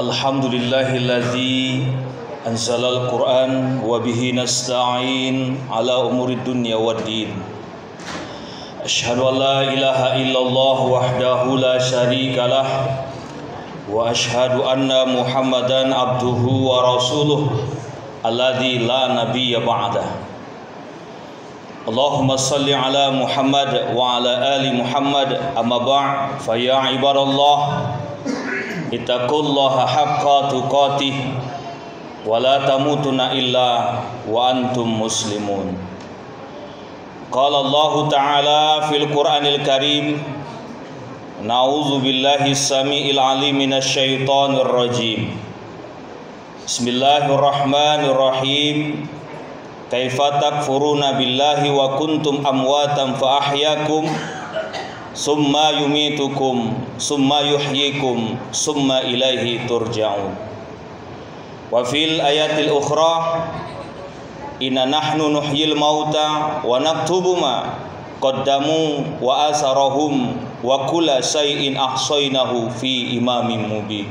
Alhamdulillahilladzi anzalal Qur'an wa bihi nasta'in ala umurid dunya waddin. Asyhadu an la ilaha illallah wahdahu la syarikalah wa asyhadu anna Muhammadan abduhu wa rasuluh alladzi la nabiyya ba'dah. Allahumma salli ala Muhammad wa ala ali Muhammad, amma ba'd, fa ya ibadallah ittaqullaha haqqa tuqatih wa la tamutunna illa wa antum muslimun. Qala Allah Ta'ala fil Qur'anil Karim, na'udzu billahi samiil alim minasy syaithanir rajim. Bismillahirrahmanirrahim. Kaifa takfuruna billahi wa kuntum amwatan fa ahyakum summa yumitukum summa yuhyikum summa ilaihi turja'un. Wa fil ayatil ukhra, inna nahnu nuhyil mauta wa naktubu ma qaddamu wa asarahum wa kulla syai'in ahsaynahu fi imamin mubin.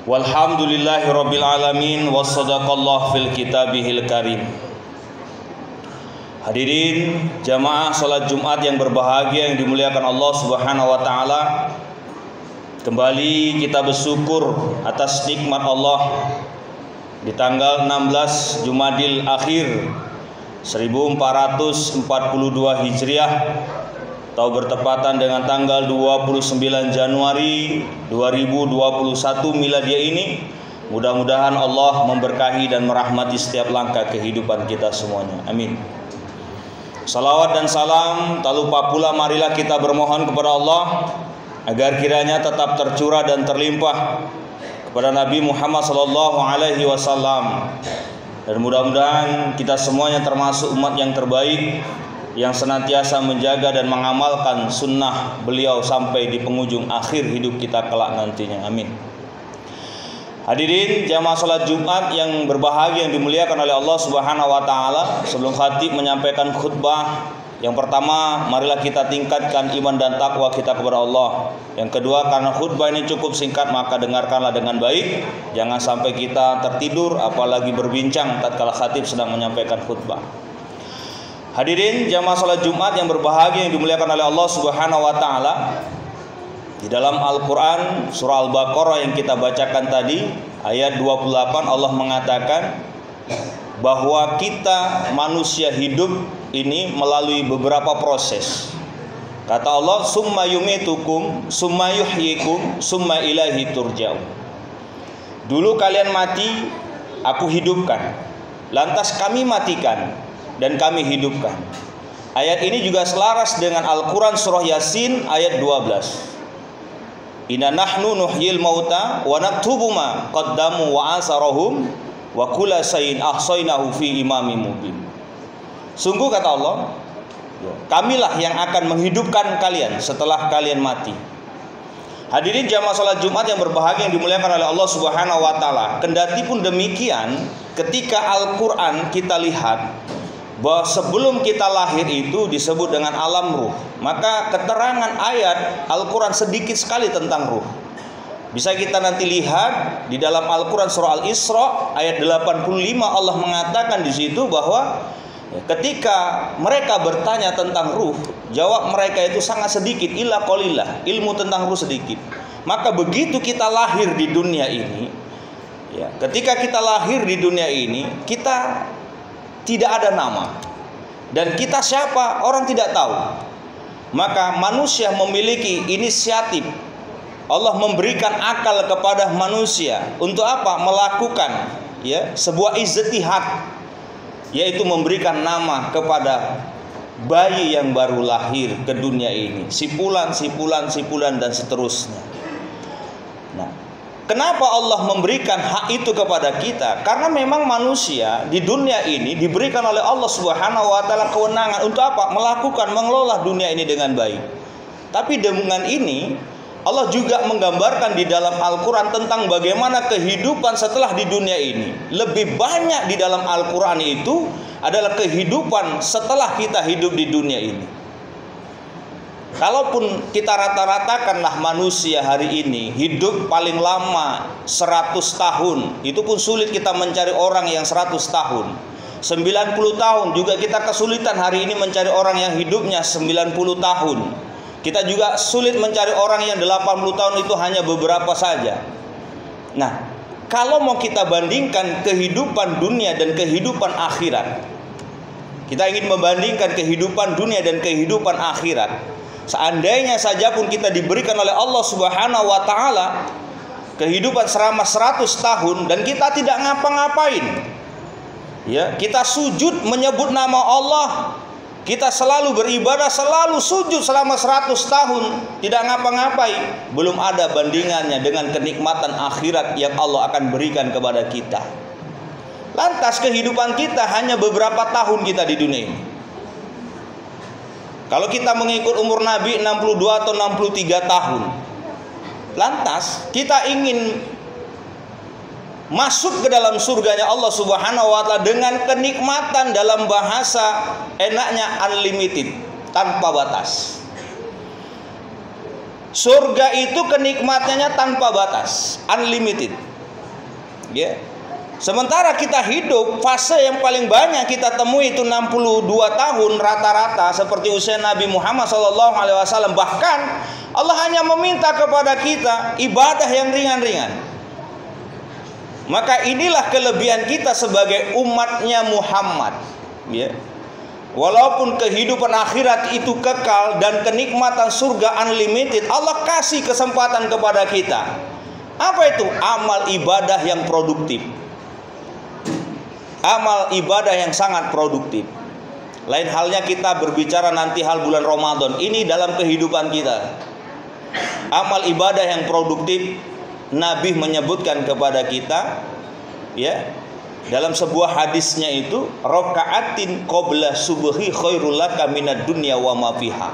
Walhamdulillahi rabbil alamin wa sadaqallah fil kitabihil karim. Hadirin jamaah salat Jumat yang berbahagia yang dimuliakan Allah Subhanahu wa taala, kembali kita bersyukur atas nikmat Allah di tanggal 16 Jumadil Akhir 1442 Hijriah atau bertepatan dengan tanggal 29 Januari 2021 Miladiah ini. Mudah-mudahan Allah memberkahi dan merahmati setiap langkah kehidupan kita semuanya. Amin. Salawat dan salam tak lupa pula marilah kita bermohon kepada Allah agar kiranya tetap tercurah dan terlimpah kepada Nabi Muhammad SAW, dan mudah-mudahan kita semuanya termasuk umat yang terbaik yang senantiasa menjaga dan mengamalkan sunnah beliau sampai di penghujung akhir hidup kita kelak nantinya. Amin. Hadirin jamaah salat Jumat yang berbahagia yang dimuliakan oleh Allah Subhanahu wa taala, sebelum khatib menyampaikan khutbah, yang pertama, marilah kita tingkatkan iman dan takwa kita kepada Allah. Yang kedua, karena khutbah ini cukup singkat, maka dengarkanlah dengan baik. Jangan sampai kita tertidur, apalagi berbincang tatkala khatib sedang menyampaikan khutbah. Hadirin jamaah salat Jumat yang berbahagia yang dimuliakan oleh Allah Subhanahu wa taala, di dalam Al-Quran surah Al-Baqarah yang kita bacakan tadi, ayat 28, Allah mengatakan bahwa kita manusia hidup ini melalui beberapa proses. Kata Allah, summa yumitukum summa yuhyikum summa ilaihi turja'un. Dulu kalian mati, aku hidupkan, lantas kami matikan dan kami hidupkan. Ayat ini juga selaras dengan Al-Quran surah Yasin ayat 12. Inna nahnu nuhyil mauta wa naktubu ma qaddamu wa asarahum wa kulla syai'in ahsaynahu fi imamin mubin. Sungguh kata Allah, kamilah yang akan menghidupkan kalian setelah kalian mati. Hadirin jamaah salat Jumat yang berbahagia yang dimuliakan oleh Allah Subhanahu wa taala, kendati pun demikian, ketika Al-Qur'an kita lihat bahwa sebelum kita lahir itu disebut dengan alam ruh, maka keterangan ayat Al-Quran sedikit sekali tentang ruh. Bisa kita nanti lihat di dalam Al-Quran surah Al-Isra ayat 85, Allah mengatakan di situ bahwa ketika mereka bertanya tentang ruh, jawab mereka itu sangat sedikit, illa qalillah, ilmu tentang ruh sedikit. Maka begitu kita lahir di dunia ini, ya, ketika kita lahir di dunia ini, kita tidak ada nama, dan kita siapa orang tidak tahu. Maka manusia memiliki inisiatif. Allah memberikan akal kepada manusia untuk apa? Melakukan sebuah ijtihad, yaitu memberikan nama kepada bayi yang baru lahir ke dunia ini, sipulan dan seterusnya. Nah, kenapa Allah memberikan hak itu kepada kita? Karena memang manusia di dunia ini diberikan oleh Allah Subhanahu wa taala kewenangan untuk apa? Melakukan, mengelola dunia ini dengan baik. Tapi dengan ini Allah juga menggambarkan di dalam Al-Quran tentang bagaimana kehidupan setelah di dunia ini. Lebih banyak di dalam Al-Quran itu adalah kehidupan setelah kita hidup di dunia ini. Kalaupun kita rata-ratakanlah manusia hari ini hidup paling lama 100 tahun, itu pun sulit kita mencari orang yang 100 tahun. 90 tahun juga kita kesulitan hari ini mencari orang yang hidupnya 90 tahun. Kita juga sulit mencari orang yang 80 tahun, itu hanya beberapa saja. Nah, kalau mau kita bandingkan kehidupan dunia dan kehidupan akhirat, kita ingin membandingkan kehidupan dunia dan kehidupan akhirat. Seandainya saja pun kita diberikan oleh Allah Subhanahu wa taala kehidupan selama 100 tahun dan kita tidak ngapa-ngapain. Ya, kita sujud menyebut nama Allah, kita selalu beribadah, selalu sujud selama 100 tahun, tidak ngapa-ngapain, belum ada bandingannya dengan kenikmatan akhirat yang Allah akan berikan kepada kita. Lantas kehidupan kita hanya beberapa tahun kita di dunia ini. Kalau kita mengikut umur Nabi 62 atau 63 tahun, lantas kita ingin masuk ke dalam surganya Allah Subhanahu wa taala dengan kenikmatan, dalam bahasa enaknya unlimited, tanpa batas. Surga itu kenikmatannya tanpa batas, unlimited. Ya. Sementara kita hidup, fase yang paling banyak kita temui itu 62 tahun rata-rata, seperti usia Nabi Muhammad SAW. Bahkan Allah hanya meminta kepada kita ibadah yang ringan-ringan. Maka inilah kelebihan kita sebagai umatnya Muhammad. Ya. Walaupun kehidupan akhirat itu kekal dan kenikmatan surga unlimited, Allah kasih kesempatan kepada kita. Apa itu? Amal ibadah yang produktif. Amal ibadah yang sangat produktif. Lain halnya kita berbicara nanti hal bulan Ramadan. Ini dalam kehidupan kita. Amal ibadah yang produktif, Nabi menyebutkan kepada kita, ya, dalam sebuah hadisnya itu, rakaatin qabla subhi khairul laka minad dunya wa ma fiha.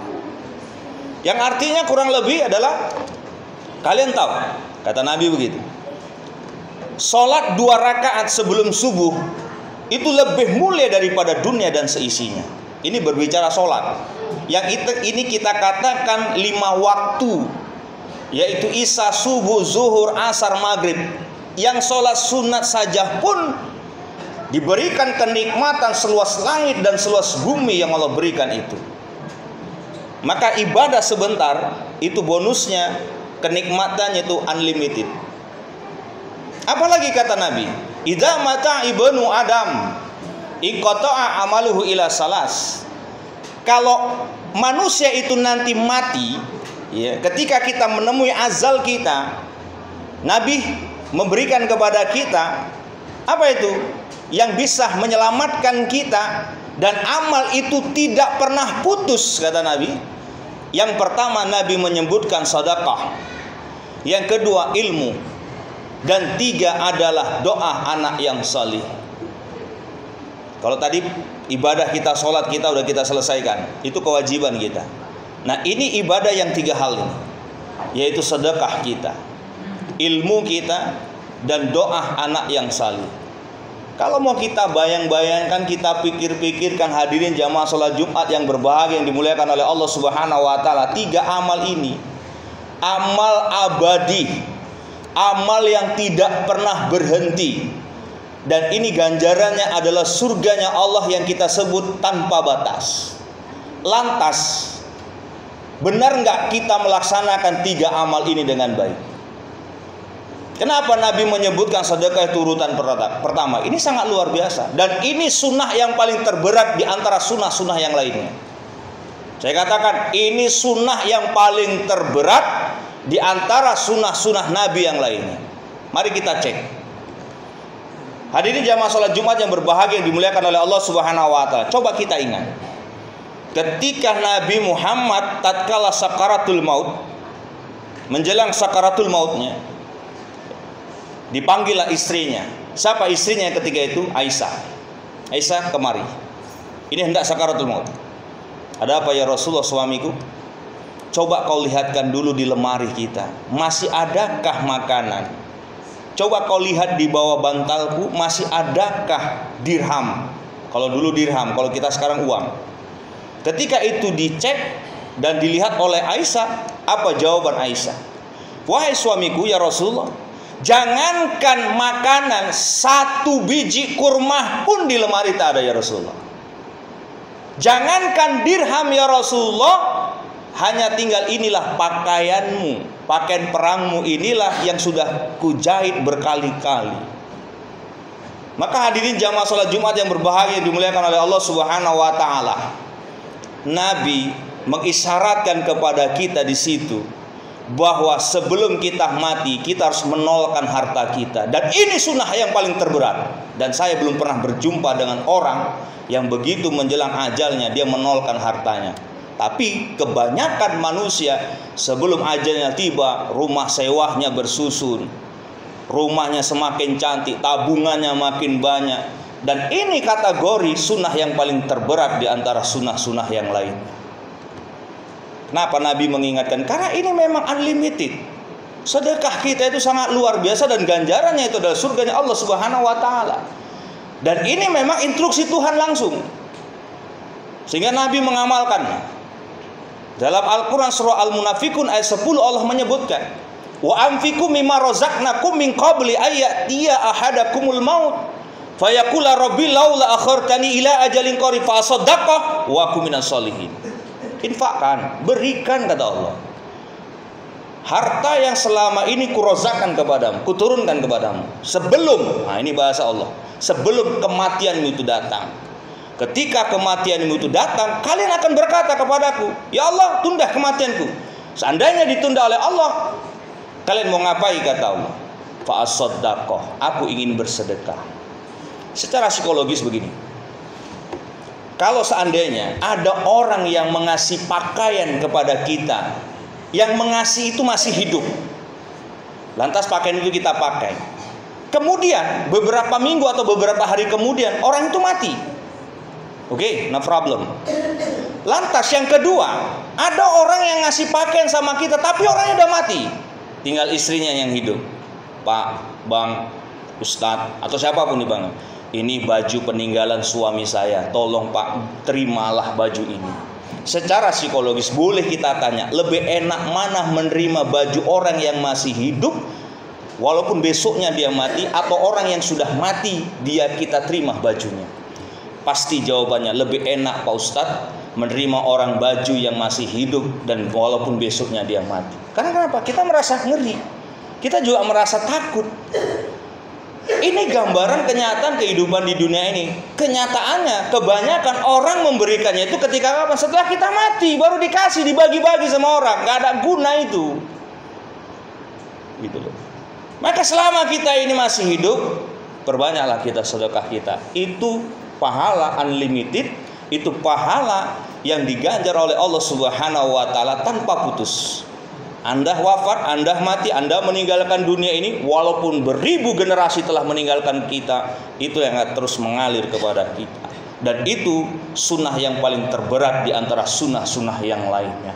Yang artinya kurang lebih adalah, kalian tahu, kata Nabi begitu, salat 2 rakaat sebelum subuh itu lebih mulia daripada dunia dan seisinya. Ini berbicara sholat. Yang ini kita katakan 5 waktu, yaitu isya, subuh, zuhur, asar, maghrib. Yang sholat sunat saja pun diberikan kenikmatan seluas langit dan seluas bumi yang Allah berikan itu. Maka ibadah sebentar itu bonusnya, kenikmatannya itu unlimited. Apalagi kata Nabi, idza mata ibnu Adam iqta'a amaluhu ila salas. Kalau manusia itu nanti mati, ya, ketika kita menemui azal kita, Nabi memberikan kepada kita apa itu? Yang bisa menyelamatkan kita dan amal itu tidak pernah putus, kata Nabi. Yang pertama Nabi menyebutkan sedekah. Yang kedua ilmu. Dan 3 adalah doa anak yang salih. Kalau tadi ibadah kita, sholat kita udah kita selesaikan, itu kewajiban kita. Nah, ini ibadah yang 3 hal ini, yaitu sedekah kita, ilmu kita, dan doa anak yang salih. Kalau mau kita bayang-bayangkan, kita pikir-pikirkan, hadirin jamaah sholat Jumat yang berbahagia yang dimuliakan oleh Allah Subhanahu wa taala, 3 amal ini amal abadi, amal yang tidak pernah berhenti, dan ini ganjarannya adalah surganya Allah yang kita sebut tanpa batas. Lantas, benar nggak kita melaksanakan 3 amal ini dengan baik? Kenapa Nabi menyebutkan sedekah itu urutan pertama? Ini sangat luar biasa, dan ini sunnah yang paling terberat di antara sunnah-sunnah yang lainnya. Saya katakan ini sunnah yang paling terberat di antara sunnah-sunnah Nabi yang lainnya. Mari kita cek. Hadirin jamaah salat Jumat yang berbahagia yang dimuliakan oleh Allah Subhanahu wa taala. Coba kita ingat. Ketika Nabi Muhammad tatkala sakaratul maut, menjelang sakaratul mautnya, dipanggillah istrinya. Siapa istrinya ketika itu? Aisyah. Aisyah, kemari. Ini hendak sakaratul maut. Ada apa ya Rasulullah, suamiku? Coba kau lihatkan dulu di lemari kita, masih adakah makanan? Coba kau lihat di bawah bantalku, masih adakah dirham? Kalau dulu dirham, kalau kita sekarang uang. Ketika itu dicek, dan dilihat oleh Aisyah. Apa jawaban Aisyah? Wahai suamiku ya Rasulullah, jangankan makanan, 1 biji kurma pun di lemari tak ada ya Rasulullah. Jangankan dirham ya Rasulullah, hanya tinggal inilah pakaianmu, pakaian perangmu inilah yang sudah kujahit berkali-kali. Maka hadirin jamaah salat Jumat yang berbahagia dimuliakan oleh Allah Subhanahu wa taala. Nabi mengisyaratkan kepada kita di situ bahwa sebelum kita mati kita harus menolakkan harta kita, dan ini sunnah yang paling terberat. Dan saya belum pernah berjumpa dengan orang yang begitu menjelang ajalnya dia menolakkan hartanya. Tapi kebanyakan manusia sebelum ajalnya tiba, rumah sewanya bersusun, rumahnya semakin cantik, tabungannya makin banyak. Dan ini kategori sunnah yang paling terberat di antara sunnah-sunnah yang lainnya. Kenapa Nabi mengingatkan? Karena ini memang unlimited. Sedekah kita itu sangat luar biasa, dan ganjarannya itu adalah surganya Allah Subhanahu wa taala. Dan ini memang instruksi Tuhan langsung, sehingga Nabi mengamalkannya. Dalam Al-Quran surah Al-Munafikun ayat 10 Allah menyebutkan, wa anfiqu mimma razaqnakum min qabli ayyatiya ahadakumul maut fayaqula rabbi laula akhartani ila ajalin qarib fa asaddaqa wa akum minas solihin. Infakkan, berikan kata Allah, harta yang selama ini kurozakkan kepadamu, kuturunkan kepadamu sebelum, nah ini bahasa Allah, sebelum kematianmu itu datang. Ketika kematianmu itu datang, kalian akan berkata kepadaku, ya Allah, tunda kematianku. Seandainya ditunda oleh Allah, kalian mau ngapain kata Allah? Fa asaddaqah, aku ingin bersedekah. Secara psikologis begini, kalau seandainya ada orang yang mengasih pakaian kepada kita, yang mengasih itu masih hidup, lantas pakaian itu kita pakai, kemudian beberapa minggu atau beberapa hari kemudian orang itu mati, oke, no problem. Lantas yang kedua, ada orang yang ngasih pakaian sama kita tapi orangnya udah mati, tinggal istrinya yang hidup. Pak, bang, ustadz, atau siapapun nih bang, ini baju peninggalan suami saya, tolong pak terimalah baju ini. Secara psikologis boleh kita tanya, lebih enak mana menerima baju orang yang masih hidup walaupun besoknya dia mati, atau orang yang sudah mati dia kita terima bajunya? Pasti jawabannya lebih enak Pak Ustadz menerima orang baju yang masih hidup dan walaupun besoknya dia mati. Karena kenapa? Kita merasa ngeri, kita juga merasa takut. Ini gambaran kenyataan kehidupan di dunia ini. Kenyataannya kebanyakan orang memberikannya itu ketika kapan? Setelah kita mati baru dikasih, dibagi-bagi sama orang. Gak ada guna itu, gitu loh. Maka selama kita ini masih hidup, perbanyaklah kita sedekah kita. Itu pahala unlimited, itu pahala yang diganjar oleh Allah Subhanahu wa taala tanpa putus. Anda wafat, Anda mati, Anda meninggalkan dunia ini, walaupun beribu generasi telah meninggalkan kita, itu yang akan terus mengalir kepada kita. Dan itu sunnah yang paling terberat di antara sunnah-sunnah yang lainnya.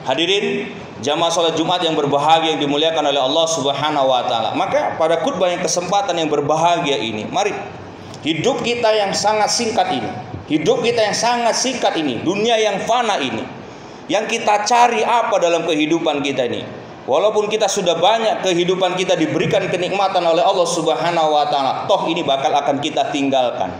Hadirin jamaah salat Jumat yang berbahagia yang dimuliakan oleh Allah Subhanahu wa taala. Maka pada khutbah yang kesempatan yang berbahagia ini, mari hidup kita yang sangat singkat ini, dunia yang fana ini, yang kita cari apa dalam kehidupan kita ini? Walaupun kita sudah banyak kehidupan kita diberikan kenikmatan oleh Allah Subhanahu wa taala, toh ini bakal akan kita tinggalkan.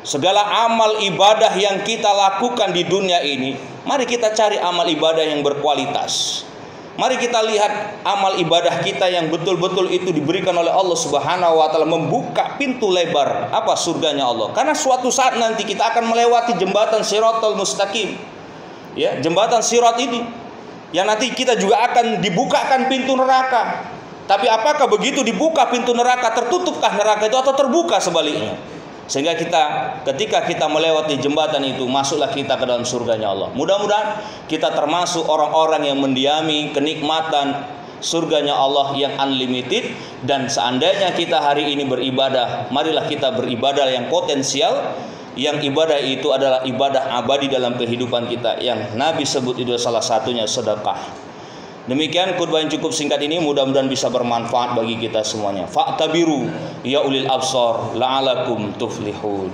Segala amal ibadah yang kita lakukan di dunia ini, mari kita cari amal ibadah yang berkualitas. Mari kita lihat amal ibadah kita yang betul-betul itu diberikan oleh Allah Subhanahu wa taala, membuka pintu lebar apa surganya Allah. Karena suatu saat nanti kita akan melewati jembatan Shiratal Mustaqim. Ya, jembatan Sirat ini yang nanti kita juga akan dibukakan pintu neraka. Tapi apakah begitu dibuka pintu neraka, tertutupkah neraka itu atau terbuka sebaliknya? Sehingga ketika kita melewati jembatan itu, masuklah kita ke dalam surganya Allah. Mudah-mudahan kita termasuk orang-orang yang mendiami kenikmatan surganya Allah yang unlimited. Dan seandainya kita hari ini beribadah, marilah kita beribadah yang potensial, yang ibadah itu adalah ibadah abadi dalam kehidupan kita, yang Nabi sebut itu salah satunya sedekah. Demikian khutbah yang cukup singkat ini, mudah-mudahan bisa bermanfaat bagi kita semuanya. Fa'tabiru ya ulil absar la'alakum tuflihun.